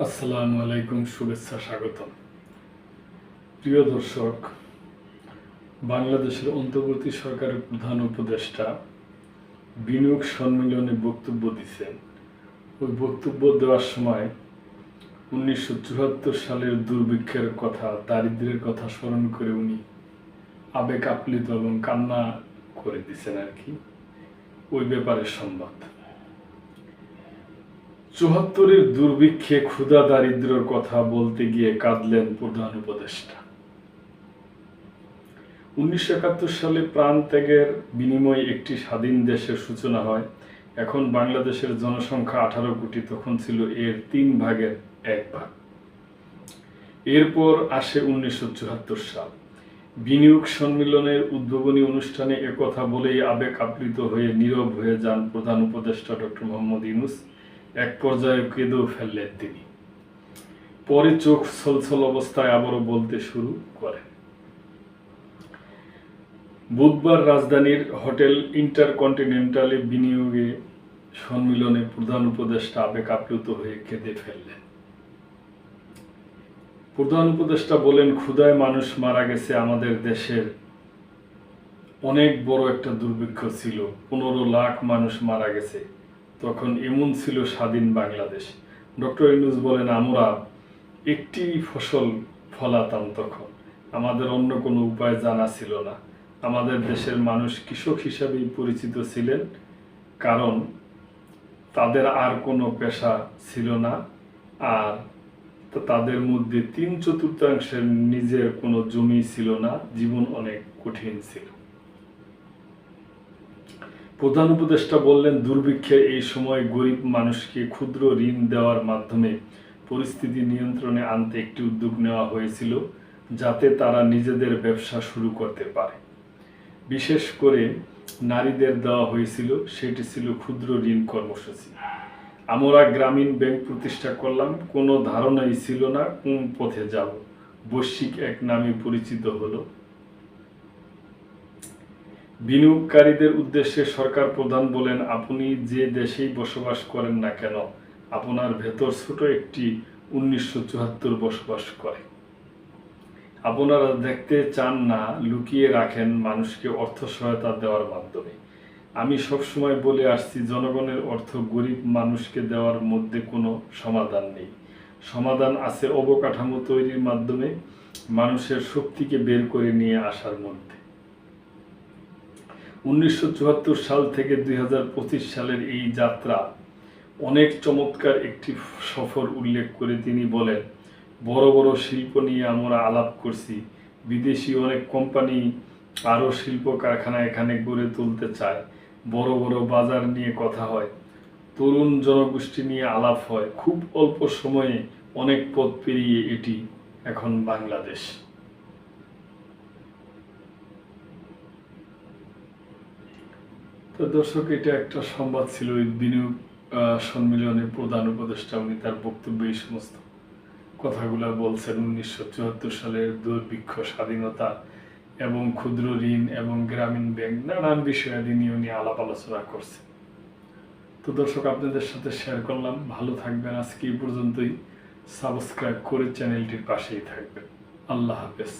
আসসালামু আলাইকুম, শুভেচ্ছা, স্বাগতম। প্রিয় দর্শক, বাংলাদেশের অন্তর্বর্তী সরকারের প্রধান উপদেষ্টা বিনিয়োগ সম্মেলনে বক্তব্য দিচ্ছেন। ওই বক্তব্য দেওয়ার সময় 1974 সালের দুর্ভিক্ষের কথা, দারিদ্র্যের কথা স্মরণ করে উনি আবেগ আপ্লুত এবং কান্না করে দিচ্ছেন আর কি। ওই ব্যাপারে সংবাদ। 74-এর দুর্ভিক্ষে ক্ষুধা দারিদ্র্যের কথা বলতে গিয়ে কাঁদলেন প্রধান উপদেষ্টা। 1971 সালে প্রাণ ত্যাগের বিনিময়ে একটি স্বাধীন দেশের সূচনা হয়। এখন বাংলাদেশের জনসংখ্যা 18 কোটি, তখন ছিল এর 3 ভাগের 1 ভাগ। এরপর আসে 1974 সাল। বিনিয়োগ সম্মেলনের উদ্বোধনী অনুষ্ঠানে একথা বলেই আবেগ আপ্লুত হয়ে নীরব হয়ে যান প্রধান উপদেষ্টা ডক্টর মোহাম্মদ ইউনূস। এক পর্যায়ে কেঁদেও ফেললেন তিনি। পরে চোখ ছলছল অবস্থায় আবারও বলতে শুরু করেন। বুধবার রাজধানীর হোটেল ইন্টারকন্টিনেন্টালে বিনিয়োগে সম্মেলনে প্রধান উপদেষ্টা আবেগ আপ্লুত হয়ে কেঁদে ফেললেন। প্রধান উপদেষ্টা বলেন, ক্ষুধায় মানুষ মারা গেছে। আমাদের দেশের অনেক বড় একটা দুর্ভিক্ষ ছিল, 15 লাখ মানুষ মারা গেছে। তখন এমন ছিল স্বাধীন বাংলাদেশ। ডক্টর ইউনূস বলেন, আমরা একটি ফসল ফলাতাম তখন, আমাদের অন্য কোনো উপায় জানা ছিল না। আমাদের দেশের মানুষ কৃষক হিসাবেই পরিচিত ছিলেন, কারণ তাদের আর কোনো পেশা ছিল না, আর তাদের মধ্যে 3/4 নিজের কোনো জমি ছিল না। জীবন অনেক কঠিন ছিল। প্রধান উপদেষ্টা বললেন, দুর্ভিক্ষের এই সময় গরিব মানুষকে ক্ষুদ্র ঋণ দেওয়ার মাধ্যমে পরিস্থিতি নিয়ন্ত্রণে আনতে একটি উদ্যোগ নেওয়া হয়েছিল, যাতে তারা নিজেদের ব্যবসা শুরু করতে পারে। বিশেষ করে নারীদের দেওয়া হয়েছিল, সেটি ছিল ক্ষুদ্র ঋণ কর্মসূচি। আমরা গ্রামীণ ব্যাংক প্রতিষ্ঠা করলাম। কোনো ধারণাই ছিল না কোন পথে যাব। বৈশ্বিক এক নামে পরিচিত হলো। বিনিয়োগকারীদের উদ্দেশ্যে সরকার প্রধান বলেন, আপনি যে দেশেই বসবাস করেন না কেন, আপনার ভেতর ছোট একটি 1974 বসবাস করে। আপনারা দেখতে চান না, লুকিয়ে রাখেন মানুষকে অর্থ সহায়তা দেওয়ার মাধ্যমে। আমি সবসময় বলে আসছি, জনগণের অর্থ গরিব মানুষকে দেওয়ার মধ্যে কোনো সমাধান নেই। সমাধান আছে অবকাঠামো তৈরির মাধ্যমে, মানুষের শক্তিকে বের করে নিয়ে আসার মধ্যে। 1974 সাল থেকে 2025 সালের এই যাত্রা অনেক চমৎকার একটি সফর উল্লেখ করে তিনি বলেন, বড় বড় শিল্প নিয়ে আমরা আলাপ করছি। বিদেশি অনেক কোম্পানি আরও শিল্প কারখানা এখানে গড়ে তুলতে চায়। বড় বড় বাজার নিয়ে কথা হয়, তরুণ জনগোষ্ঠী নিয়ে আলাপ হয়। খুব অল্প সময়ে অনেক পথ পেরিয়ে এটি এখন বাংলাদেশ। তো দর্শক, এটা একটা সংবাদ ছিল। বিনিয়োগ সম্মেলনে প্রধান উপদেষ্টা উনি তার বক্তব্যে এই সমস্ত কথাগুলো বলছেন। 1974 সালের দুর্ভিক্ষ, স্বাধীনতা এবং ক্ষুদ্র ঋণ এবং গ্রামীণ ব্যাংক, নানান বিষয়াদি নিয়ে উনি আলাপ আলোচনা করছেন। তো দর্শক, আপনাদের সাথে শেয়ার করলাম। ভালো থাকবেন। আজকে এই পর্যন্তই। সাবস্ক্রাইব করে চ্যানেলটির পাশেই থাকবেন। আল্লাহ হাফেজ।